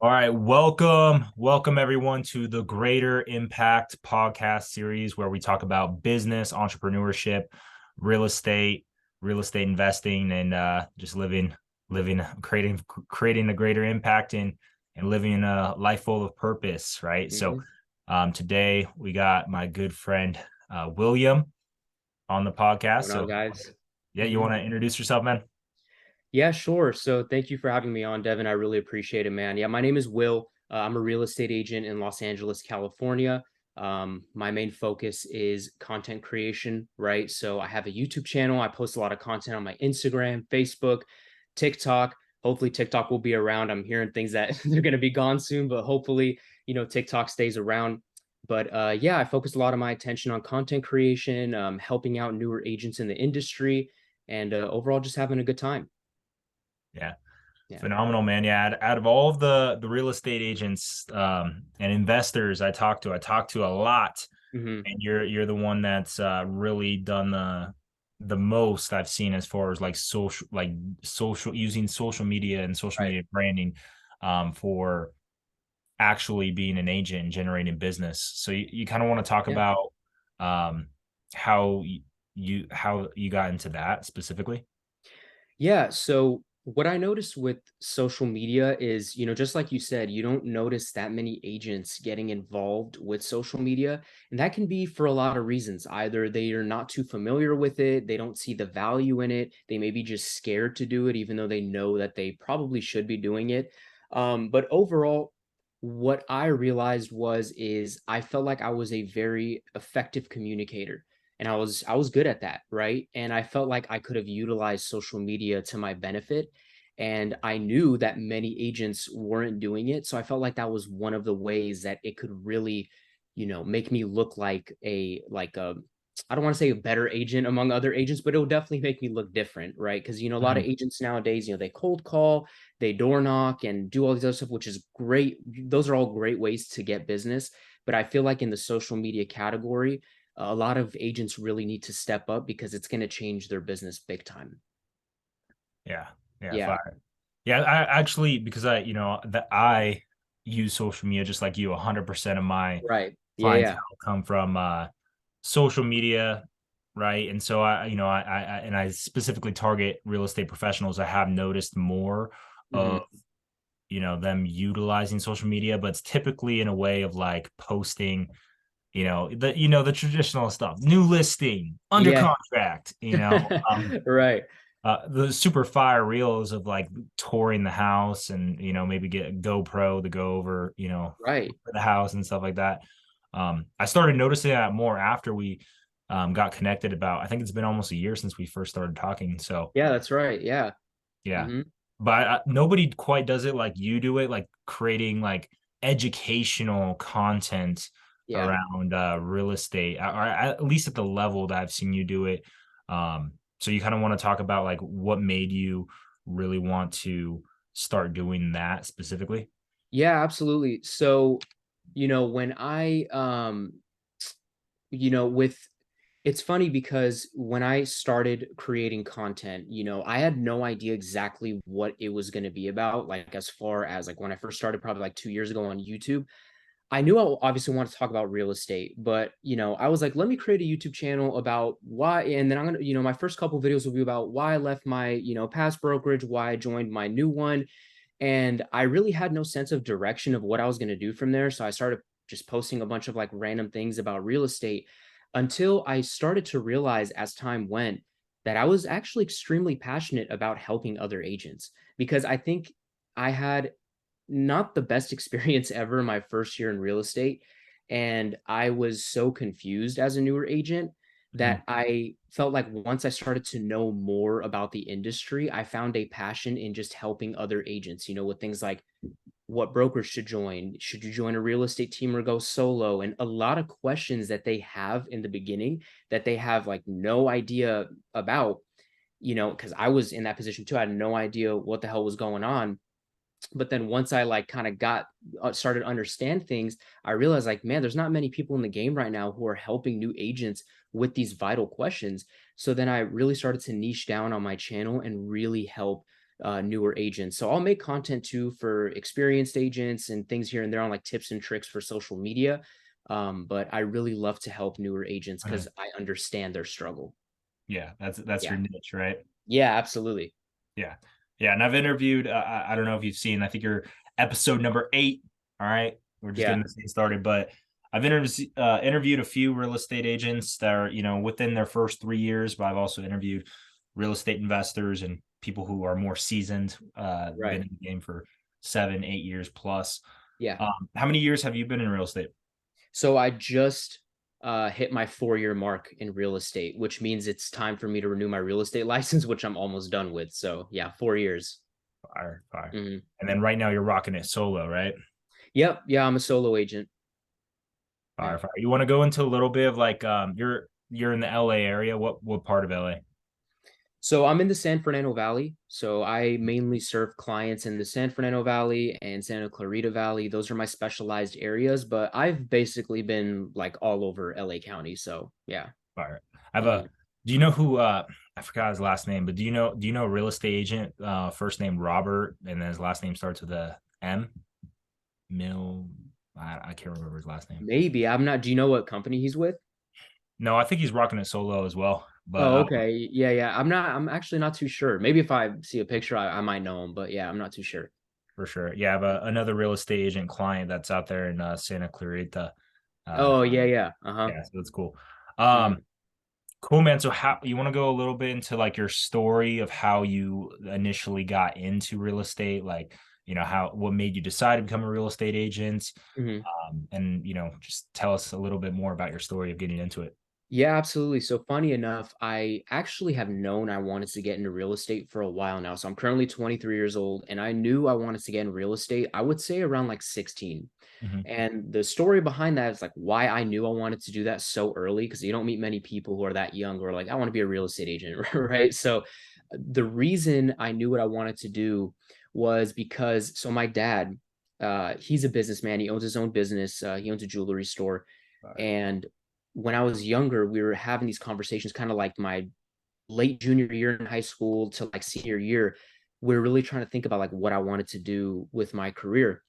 All right, welcome everyone to the Greater Impact podcast series where we talk about business, entrepreneurship, real estate, real estate investing, and just living, creating a greater impact and living a life full of purpose, right? So, hmm today we got my good friend William on the podcast. Going on, So, guys? yeah, you hmm want to introduce yourself, man? Yeah, sure. So thank you for having me on, Devin. I really appreciate it, man. Yeah, my name is Will. I'm a real estate agent in Los Angeles, California. My main focus is content creation, right? So I have a YouTube channel. I post a lot of content on my Instagram, Facebook, TikTok. Hopefully, TikTok will be around. I'm hearing things that they're going to be gone soon, but hopefully, TikTok stays around. But yeah, I focus a lot of my attention on content creation, helping out newer agents in the industry, and overall just having a good time. Yeah. Yeah. Phenomenal, man. Yeah, out of all of the real estate agents and investors I talk to a lot, hmm and you're the one that's really done the most I've seen as far as social using social media and social Right. media branding for actually being an agent and generating business. So you kind of want to talk Yeah. about um, how how you got into that specifically. Yeah. So what I noticed with social media is, just like you said, you don't notice that many agents getting involved with social media. And that can be for a lot of reasons. Either they are not too familiar with it, they don't see the value in it, they may be just scared to do it, even though they know that they probably should be doing it. But overall, what I realized is I felt like I was a very effective communicator, and I was good at that, right? And I felt like I could have utilized social media to my benefit, and I knew that many agents weren't doing it, so I felt like that was one of the ways that it could really, make me look like a I don't want to say a better agent among other agents, but it will definitely make me look different, right? Because a lot of Mhm. agents nowadays, they cold call, they door knock, and do all these other stuff, which is great. Those are all great ways to get business. But I feel like in the social media category, a lot of agents really need to step up because it's going to change their business big time. Yeah, yeah, Yeah. fire. Yeah, I actually because that I use social media just like you. 100% of my Right. Yeah. clientele Yeah. come from social media, right? And so I specifically target real estate professionals. I have noticed more of hmm them utilizing social media, but it's typically in a way of like posting, the traditional stuff, new listing, under Yeah. contract, Right. the super fire reels of like touring the house and maybe get a GoPro to go over Right. the house and stuff like that. I started noticing that more after we got connected. About I think it's been almost a year since we first started talking. So Yeah. That's right. Yeah. yeah, hmm but nobody quite does it like you do it, like creating like educational content Yeah. around real estate, or at least at the level that I've seen you do it. So you kind of want to talk about like what made you really want to start doing that specifically? Yeah. Absolutely. So, when with it's funny because when I started creating content, I had no idea exactly what it was going to be about. Like, as far as like when I first started, probably like 2 years ago on YouTube, I knew I obviously wanted to talk about real estate, but I was like, let me create a YouTube channel about why, and then I'm gonna, my first couple of videos will be about why I left my, past brokerage, why I joined my new one, and I really had no sense of direction of what I was gonna do from there. So I started just posting a bunch of like random things about real estate until I started to realize as time went that I was actually extremely passionate about helping other agents because I think I had not the best experience ever my first year in real estate. And I was so confused as a newer agent Mhm. that I felt like once I started to know more about the industry, I found a passion in just helping other agents, with things like what brokers should join. Should you join a real estate team or go solo? And a lot of questions that they have in the beginning that they have like no idea about, because I was in that position too. I had no idea what the hell was going on, but then once I like kind of got started to understand things, I realized like, man, there's not many people in the game right now who are helping new agents with these vital questions. So then I really started to niche down on my channel and really help newer agents. So I'll make content too for experienced agents and things here and there on like tips and tricks for social media. But I really love to help newer agents Mhm. because I understand their struggle. Yeah, that's your Yeah. niche, right? Yeah, absolutely. Yeah. Yeah. And I've interviewed, I don't know if you've seen, I think you're episode number 8. All right. We're just Yeah. getting this thing started, but I've interviewed a few real estate agents that are, within their first 3 years, but I've also interviewed real estate investors and people who are more seasoned, been Right. in the game for 7, 8 years plus. Yeah. How many years have you been in real estate? So I just hit my 4 year mark in real estate, which means it's time for me to renew my real estate license, which I'm almost done with. So yeah, 4 years. Fire, fire. Mhm. And then right now you're rocking it solo, right? Yep. Yeah, I'm a solo agent. Yeah. Fire, fire. You want to go into a little bit of like you're in the LA area. What part of LA? So I'm in the San Fernando Valley. So I mainly serve clients in the San Fernando Valley and Santa Clarita Valley. Those are my specialized areas, but I've basically been like all over LA County. So yeah. Fire. I have Mhm. a do you know who I forgot his last name, but do you know a real estate agent, first name Robert, and then his last name starts with a M? Mill I can't remember his last name. Maybe. I'm not. Do you know what company he's with? No, I think he's rocking it solo as well. But Oh, okay. Yeah, yeah. I'm actually not too sure. Maybe if I see a picture, I might know him, but yeah, I'm not too sure. for sure. Yeah, I have another real estate agent client that's out there in Santa Clarita. Uh Oh, yeah, yeah. Uh-huh. yeah, so that's cool. Um Mhm. Cool, man. So how you want to go a little bit into like your story of how you initially got into real estate, like, how what made you decide to become a real estate agent? Mhm. And just tell us a little bit more about your story of getting into it. Yeah, absolutely. So funny enough, I actually have known I wanted to get into real estate for a while now. So I'm currently 23 years old and I knew I wanted to get in real estate, I would say around like 16. Hmm. And the story behind that is like why I knew I wanted to do that so early because you don't meet many people who are that young who are like, I want to be a real estate agent, right? So the reason I knew what I wanted to do was because so my dad, he's a businessman. He owns his own business. He owns a jewelry store. Right. And when I was younger, we were having these conversations, kind of like my late junior year in high school to like senior year. We are really trying to think about like what I wanted to do with my career.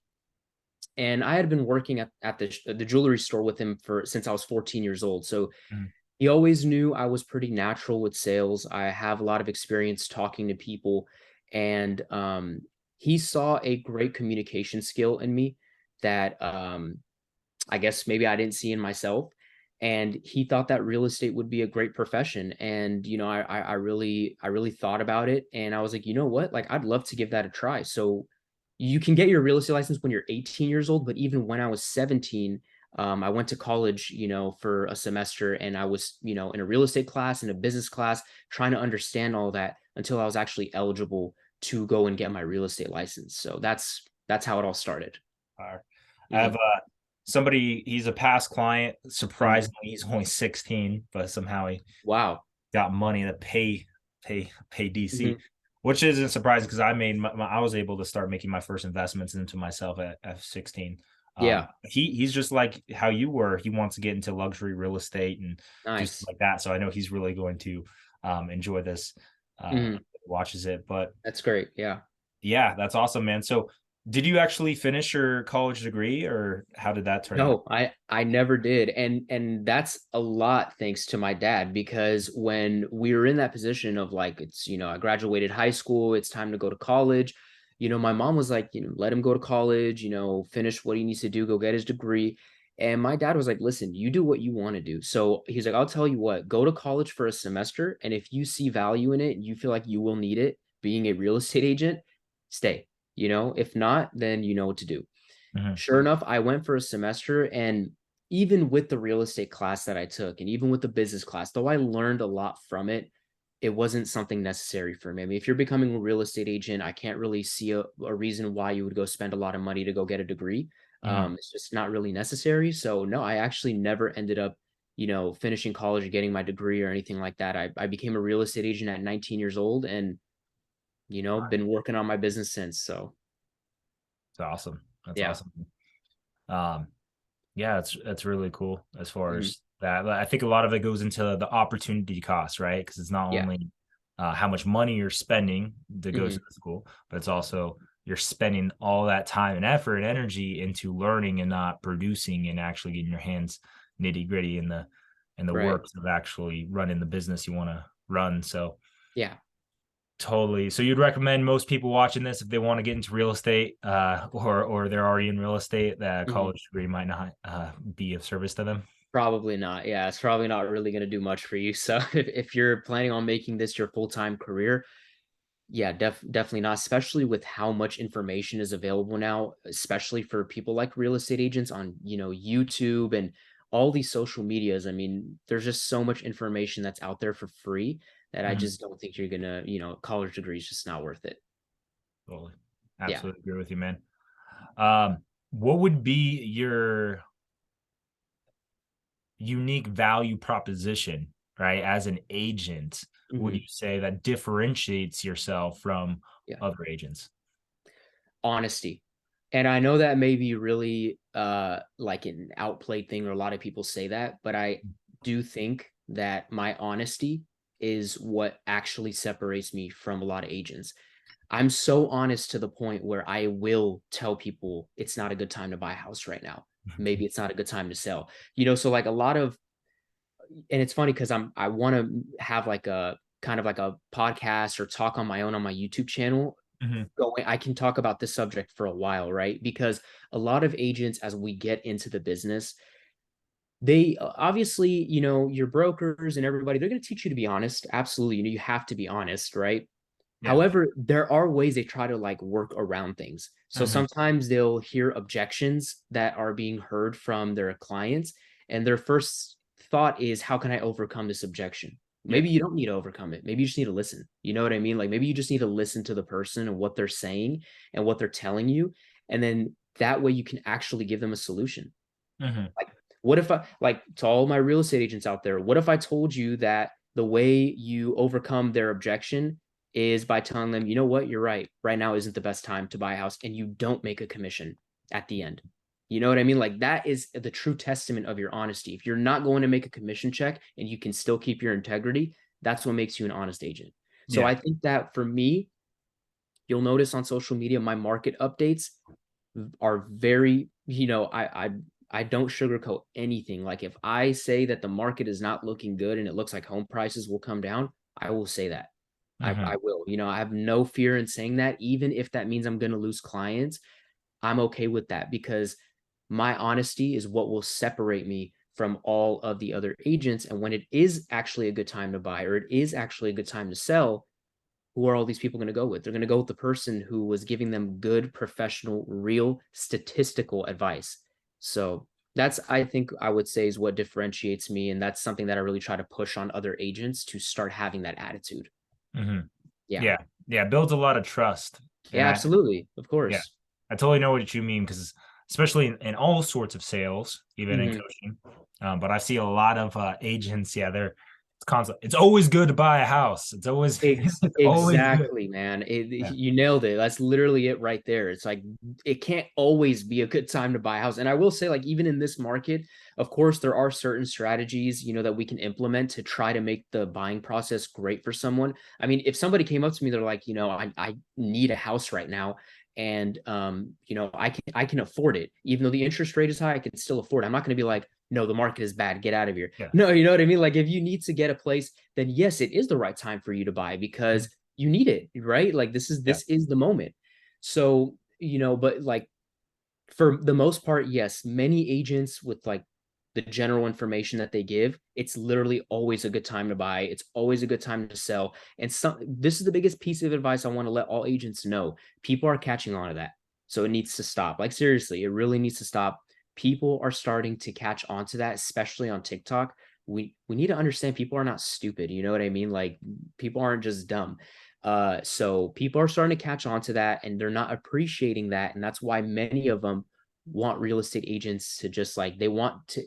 And I had been working at the jewelry store with him for since I was 14 years old. So Mhm. he always knew I was pretty natural with sales. I have a lot of experience talking to people, and he saw a great communication skill in me that I guess maybe I didn't see in myself. And he thought that real estate would be a great profession. And I really thought about it, and I was like, you know what? Like, I'd love to give that a try. So you can get your real estate license when you're 18 years old, but even when I was 17, I went to college, for a semester, and I was, in a real estate class and a business class, trying to understand all that until I was actually eligible to go and get my real estate license. So that's how it all started. All right. I have Mhm. somebody, he's a past client. Mhm. Surprisingly, he's only 16, but somehow he Wow. got money to pay DC, Mhm. which isn't surprising because I was able to start making my first investments into myself at 16. Yeah. He's just like how you were. He wants to get into luxury real estate and do stuff Nice. like that. So I know he's really going to enjoy this, Mhm. watches it. But That's great. Yeah. yeah, that's awesome, man. So did you actually finish your college degree or how did that turn out? No, I never did. And that's a lot thanks to my dad because when we were in that position of like it's, I graduated high school, it's time to go to college, my mom was like, let him go to college, finish what he needs to do, go get his degree. And my dad was like, listen, you do what you want to do. So he's like, I'll tell you what, go to college for a semester. And if you see value in it, you feel like you will need it being a real estate agent, stay. If not, then you know what to do. Mhm. Sure enough, I went for a semester, and even with the real estate class that I took, and even with the business class, though I learned a lot from it, it wasn't something necessary for me. I mean, if you're becoming a real estate agent, I can't really see a reason why you would go spend a lot of money to go get a degree. Mhm. It's just not really necessary. So no, I actually never ended up, finishing college or getting my degree or anything like that. I became a real estate agent at 19 years old, and been working on my business since. So That's awesome. That's yeah. awesome. Um, yeah, that's really cool as far Mhm. as that. I think a lot of it goes into the opportunity cost, right? Because it's not Yeah. only how much money you're spending that goes to Hmm. the school, but it's also you're spending all that time and effort and energy into learning and not producing and actually getting your hands nitty gritty in the Right. works of actually running the business you want to run. So Yeah. totally. So you'd recommend most people watching this if they want to get into real estate, or they're already in real estate, that a Hmm. college degree might not be of service to them. Probably not. Yeah, it's probably not really going to do much for you. So if you're planning on making this your full-time career, yeah, definitely not, especially with how much information is available now, especially for people like real estate agents on, YouTube and all these social medias. I mean, there's just so much information that's out there for free that I Mhm. just don't think you're gonna, college degree is just not worth it. Totally. Yeah. Absolutely agree with you, man. What would be your unique value proposition, right? As an agent, would Hmm. you say that differentiates yourself from Yeah. other agents? Honesty. And I know that may be really like an outplayed thing, or a lot of people say that, but I do think that my honesty is what actually separates me from a lot of agents. I'm so honest to the point where I will tell people it's not a good time to buy a house right now. Maybe it's not a good time to sell. So like a lot of, and it's funny because I want to have like a kind of like a podcast or talk on my own on my YouTube channel Mhm. going. I can talk about this subject for a while, right? Because a lot of agents, as we get into the business, they obviously, your brokers and everybody, they're going to teach you to be honest. Absolutely. You have to be honest, right? Yeah. However, there are ways they try to like work around things. So Mhm. sometimes they'll hear objections that are being heard from their clients, and their first thought is, how can I overcome this objection? Yeah. Maybe you don't need to overcome it. Maybe you just need to listen. You know what I mean? Like maybe you just need to listen to the person and what they're saying and what they're telling you. And then that way you can actually give them a solution. Mhm. Like, what if I, like, to all my real estate agents out there, what if I told you that the way you overcome their objection is by telling them, you know what, you're right. Right now isn't the best time to buy a house, and you don't make a commission at the end. You know what I mean? Like, that is the true testament of your honesty. If you're not going to make a commission check and you can still keep your integrity, that's what makes you an honest agent. So Yeah. I think that for me, you'll notice on social media, my market updates are very, I don't sugarcoat anything. Like if I say that the market is not looking good and it looks like home prices will come down, I will say that. I Mhm. will. I have no fear in saying that, even if that means I'm going to lose clients. I'm okay with that because my honesty is what will separate me from all of the other agents. And when it is actually a good time to buy, or it is actually a good time to sell, who are all these people going to go with? They're going to go with the person who was giving them good, professional, real statistical advice. So that's, I think, I would say is what differentiates me. And that's something that I really try to push on other agents to start having that attitude. Mhm. Yeah. Yeah. Yeah. Builds a lot of trust. And Yeah, absolutely. Of yeah, course. I totally know what you mean because especially in all sorts of sales, even in Mm-hmm. coaching. But I see a lot of agents. Yeah, they're it's constant. It's always good to buy a house. It's always it's always good. Exactly, man. Yeah. You nailed it. That's literally it right there. It's like it can't always be a good time to buy a house. And I will say, like, even in this market, of course, there are certain strategies, that we can implement to try to make the buying process great for someone. I mean, if somebody came up to me, they're like, I need a house right now. And I can afford it. Even though the interest rate is high, I can still afford it. I'm not going to be like, no, the market is bad. Get out of here. Yeah. No, you know what I mean? Like if you need to get a place, then yes, it is the right time for you to buy because you need it, right? Like this is Yeah. this is the moment. So, but like for the most part, yes, many agents with like the general information that they give, it's literally always a good time to buy. It's always a good time to sell. And this is the biggest piece of advice I want to let all agents know. People are catching on to that. So it needs to stop. Like seriously, it really needs to stop. People are starting to catch on to that, especially on TikTok. We need to understand people are not stupid. You know what I mean? Like people aren't just dumb. So people are starting to catch on to that and they're not appreciating that. And that's why many of them want real estate agents to just like they want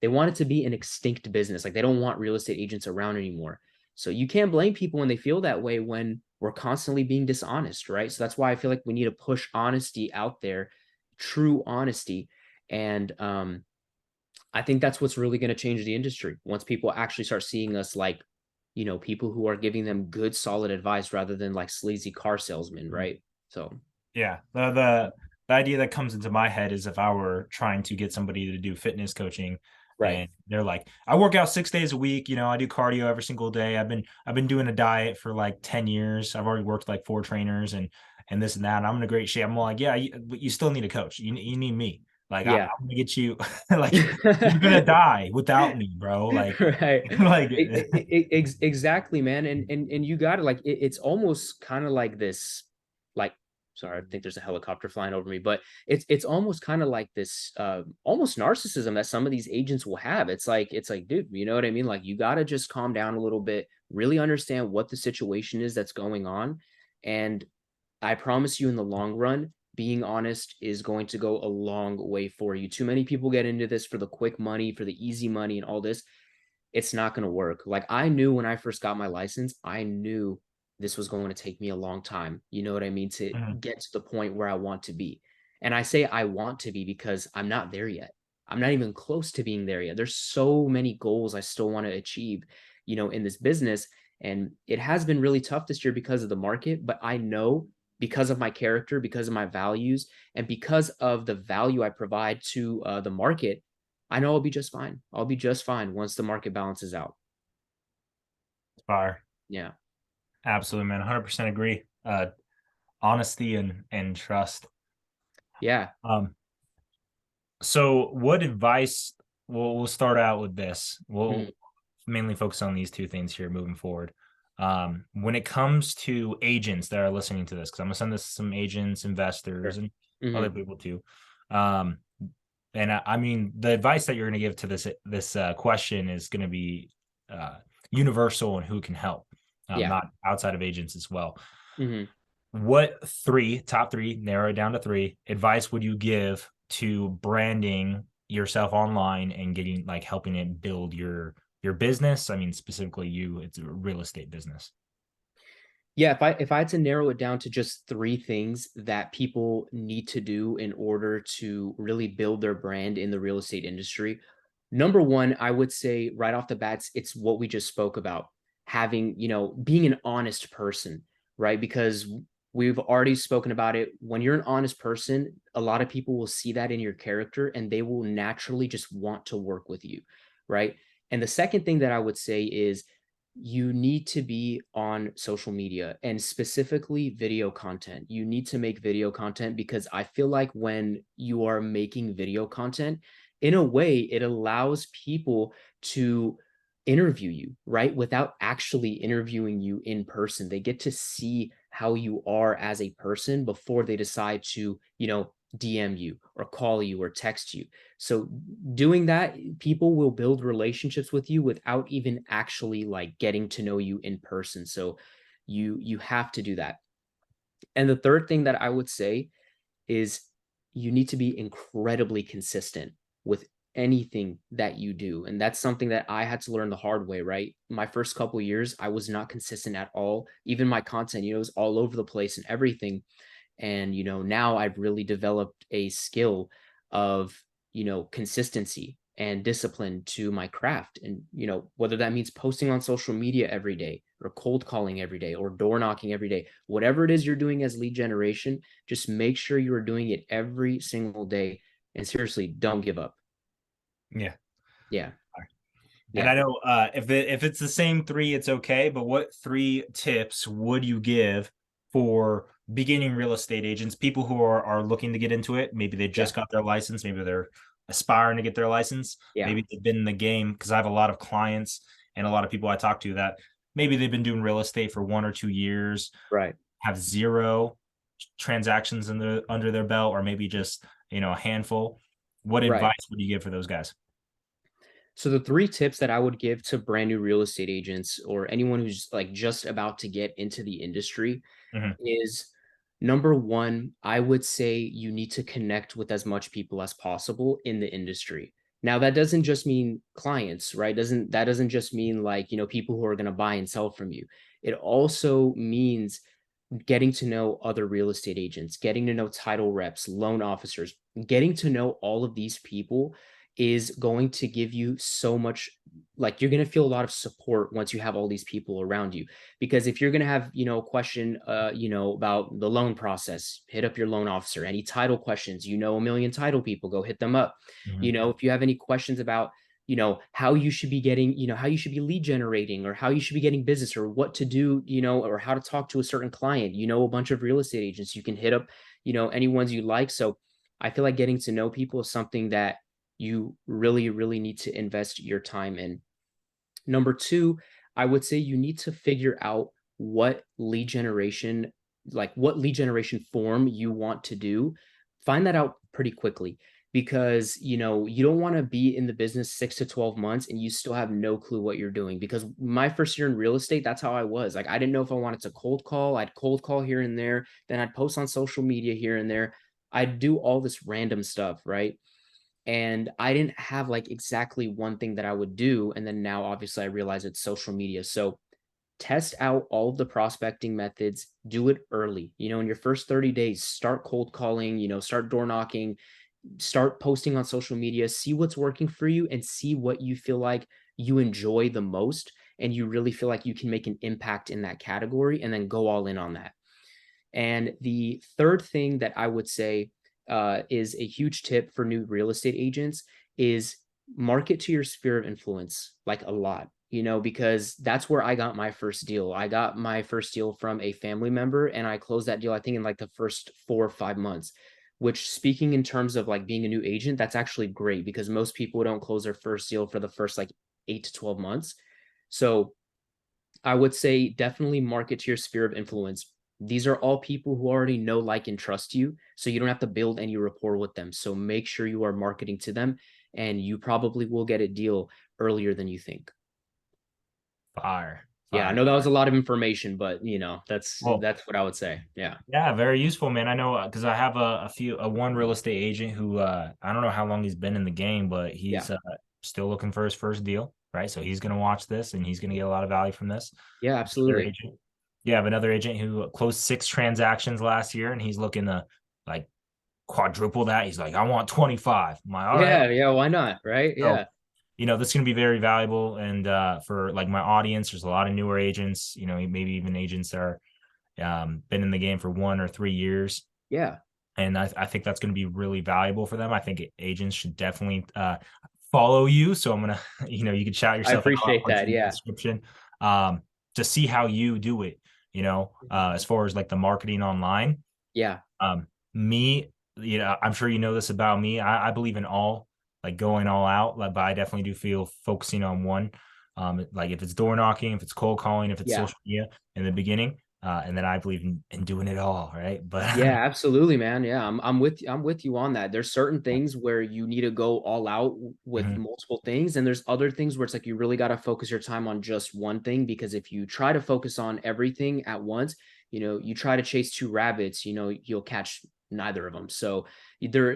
it to be an extinct business. Like they don't want real estate agents around anymore. So you can't blame people when they feel that way when we're constantly being dishonest, right? So that's why I feel like we need to push honesty out there, true honesty. And I think that's what's really going to change the industry once people actually start seeing us like people who are giving them good, solid advice rather than like sleazy car salesmen, right? So, Yeah. The idea that comes into my head is if I were trying to get somebody to do fitness coaching right. and they're like, I work out 6 days a week, I do cardio every single day. I've been doing a diet for like 10 years. I've already worked like 4 trainers and this and that. And I'm in a great shape. I'm like, yeah, but you still need a coach. You need me. Like Yeah. I'm gonna get you like you're gonna die without me, bro. Like Right. like Exactly, man. And you got it. Like it's almost kind of like this, like, sorry, I think there's a helicopter flying over me, but it's almost kind of like this almost narcissism that some of these agents will have. It's like, dude, you know what I mean? Like you gotta just calm down a little bit, really understand what the situation is that's going on. And I promise you, in the long run, being honest is going to go a long way for you. Too many people get into this for the quick money, for the easy money, and all this. It's not going to work. Like I knew when I first got my license, I knew this was going to take me a long time. You know what I mean? To Mhm. get to the point where I want to be. And I say I want to be because I'm not there yet. I'm not even close to being there yet. There's so many goals I still want to achieve, in this business. And it has been really tough this year because of the market, but I know because of my character, because of my values, and because of the value I provide to the market, I know I'll be just fine. I'll be just fine once the market balances out. Fire. Yeah. Absolutely, man. 100% agree. Honesty and trust. Yeah. Um, so what advice we'll start out with this. We'll Mhm. mainly focus on these two things here moving forward. When it comes to agents that are listening to this, because I'm gonna send this to some agents, investors, Sure. and other Hmm. people too. Um, and I mean, the advice that you're going to give to this question is going to be uh, universal and who can help, Yeah. not outside of agents as well. Hmm. What top three, narrow it down to three, advice would you give to branding yourself online and getting like helping it build your business? I mean, specifically you, it's a real estate business. Yeah, if I had to narrow it down to just three things that people need to do in order to really build their brand in the real estate industry, number one, I would say right off the bats, it's what we just spoke about, having, being an honest person, right? Because we've already spoken about it. When you're an honest person, a lot of people will see that in your character and they will naturally just want to work with you, right? And the second thing that I would say is you need to be on social media and specifically video content. You need to make video content because I feel like when you are making video content, in a way, it allows people to interview you, right? Without actually interviewing you in person. They get to see how you are as a person before they decide to, DM you or call you or text you. So doing that, people will build relationships with you without even actually like getting to know you in person. So you have to do that. And the third thing that I would say is you need to be incredibly consistent with anything that you do. And that's something that I had to learn the hard way, right? My first couple years, I was not consistent at all. Even my content, it was all over the place and everything. And now I've really developed a skill of consistency and discipline to my craft. And whether that means posting on social media every day or cold calling every day or door knocking every day, whatever it is you're doing as lead generation, just make sure you are doing it every single day. And seriously, don't give up. Yeah. Yeah. And Yeah. I know if it's the same three, it's okay. But what three tips would you give for beginning real estate agents, people who are looking to get into it? Maybe they Yeah. just got their license, maybe they're aspiring to get their license, Yeah. maybe they've been in the game because I have a lot of clients and a lot of people I talk to that maybe they've been doing real estate for 1 or 2 years, Right. have zero transactions under their belt, or maybe just a handful. What Right. advice would you give for those guys? So the three tips that I would give to brand new real estate agents or anyone who's like just about to get into the industry Mhm. is number one, I would say you need to connect with as much people as possible in the industry. Now that doesn't just mean clients, right? Doesn't just mean like, people who are going to buy and sell from you. It also means getting to know other real estate agents, getting to know title reps, loan officers, getting to know all of these people is going to give you so much, like you're going to feel a lot of support once you have all these people around you. Because if you're going to have, a question, about the loan process, hit up your loan officer. Any title questions, a million title people, go hit them up. Mhm. If you have any questions about, how you should be getting, how you should be lead generating, or how you should be getting business, or what to do, or how to talk to a certain client, a bunch of real estate agents, you can hit up, any ones you like. So I feel like getting to know people is something that you really, really need to invest your time in. Number two, I would say you need to figure out what lead generation, like what lead generation form you want to do. Find that out pretty quickly, because you don't want to be in the business 6 to 12 months and you still have no clue what you're doing. Because my first year in real estate, that's how I was. Like, I didn't know if I wanted to cold call. I'd cold call here and there, then I'd post on social media here and there. I'd do all this random stuff, right? And I didn't have like exactly one thing that I would do. And then now obviously I realize it's social media. So test out all of the prospecting methods, do it early. In your first 30 days, start cold calling, start door knocking, start posting on social media, see what's working for you and see what you feel like you enjoy the most and you really feel like you can make an impact in that category, and then go all in on that. And the third thing that I would say is a huge tip for new real estate agents is market to your sphere of influence, like a lot, because that's where I got my first deal. I got my first deal from a family member, and I closed that deal, I think, in like the first 4 or 5 months, which, speaking in terms of like being a new agent, that's actually great, because most people don't close their first deal for the first like 8 to 12 months. So I would say definitely market to your sphere of influence. These are all people who already know, like, and trust you. So you don't have to build any rapport with them. So make sure you are marketing to them, and you probably will get a deal earlier than you think. Fire, Yeah, I fire, know that was fire. a lot of information, but that's Well, that's what I would say. Yeah. yeah, very useful, man. I know because I have one real estate agent who I don't know how long he's been in the game, but Yeah. he's still looking for his first deal, right? So he's gonna watch this and he's gonna get a lot of value from this. Yeah, Another absolutely. agent, yeah, I have another agent who closed 6 transactions last year, and he's looking to like quadruple that. He's like, I want 25. I'm like, all right. Yeah, yeah, why not? Right? So Yeah. this is going to be very valuable. And for like my audience, there's a lot of newer agents, maybe even agents that are been in the game for 1 or 3 years. Yeah. And I think that's going to be really valuable for them. I think agents should definitely follow you. So I'm going to, you can shout I yourself out. I'll appreciate put that. you in the Yeah. description to see how you do it, as far as like the marketing online. Yeah. Me, I'm sure you know this about me. I believe in all, like going all out, like, but I definitely do feel focusing on one. Like if it's door knocking, if it's cold calling, if it's Yeah. social media in the beginning, and then I believe in doing it all, right? But Yeah, absolutely, man. Yeah, I'm with you on that. There's certain things where you need to go all out with Mhm. multiple things, and there's other things where it's like you really got to focus your time on just one thing, because if you try to focus on everything at once, you try to chase two rabbits, you'll catch neither of them. So there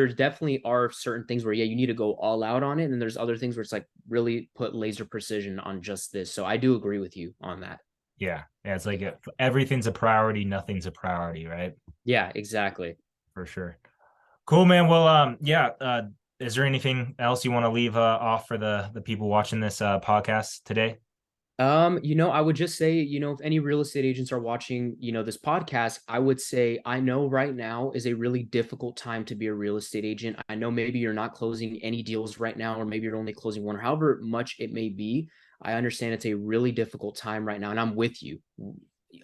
definitely are certain things where, yeah, you need to go all out on it, and there's other things where it's like really put laser precision on just this. So I do agree with you on that. Yeah, it's like Yeah. everything's a priority, nothing's a priority, right? Yeah, exactly. For sure. Cool, man. Well, yeah. Is there anything else you want to leave off for the people watching this podcast today? I would just say, if any real estate agents are watching, this podcast, I would say, I know right now is a really difficult time to be a real estate agent. I know maybe you're not closing any deals right now, or maybe you're only closing one, or however much it may be. I understand it's a really difficult time right now, and I'm with you.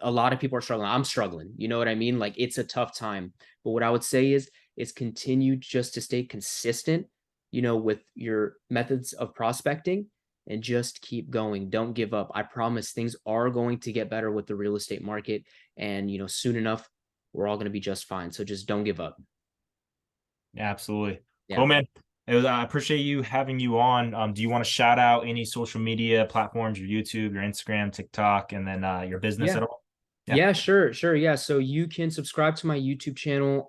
A lot of people are struggling. I'm struggling. You know what I mean? Like, it's a tough time. But what I would say is continue just to stay consistent, with your methods of prospecting, and just keep going. Don't give up. I promise things are going to get better with the real estate market. And, soon enough, we're all going to be just fine. So just don't give up. Absolutely. Yeah. Cool, man. I appreciate you having you on. Do you want to shout out any social media platforms, your YouTube, your Instagram, TikTok, and then your business Yeah. at all? Yeah. Yeah, sure, sure. Yeah. So you can subscribe to my YouTube channel.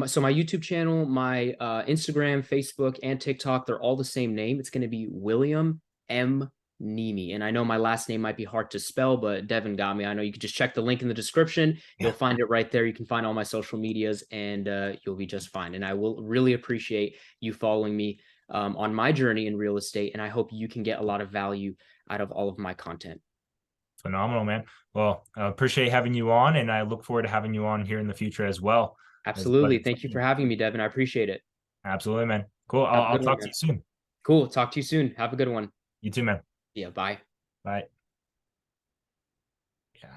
So my YouTube channel, my Instagram, Facebook, and TikTok, they're all the same name. It's going to be William M. Nemi. And I know my last name might be hard to spell, but Deven got me. I know you can just check the link in the description. You'll Yeah. find it right there. You can find all my social medias, and you'll be just fine. And I will really appreciate you following me. on my journey in real estate. And I hope you can get a lot of value out of all of my content. Phenomenal, man. Well, I appreciate having you on, and I look forward to having you on here in the future as well. It was a Absolutely. pleasure Thank you talking to for you. having me, Devin. I appreciate it. Absolutely, man. Cool. Have a I'll good one, talk to man. you soon. Cool. Talk to you soon. Have a good one. You too, man. Yeah. Bye. Bye.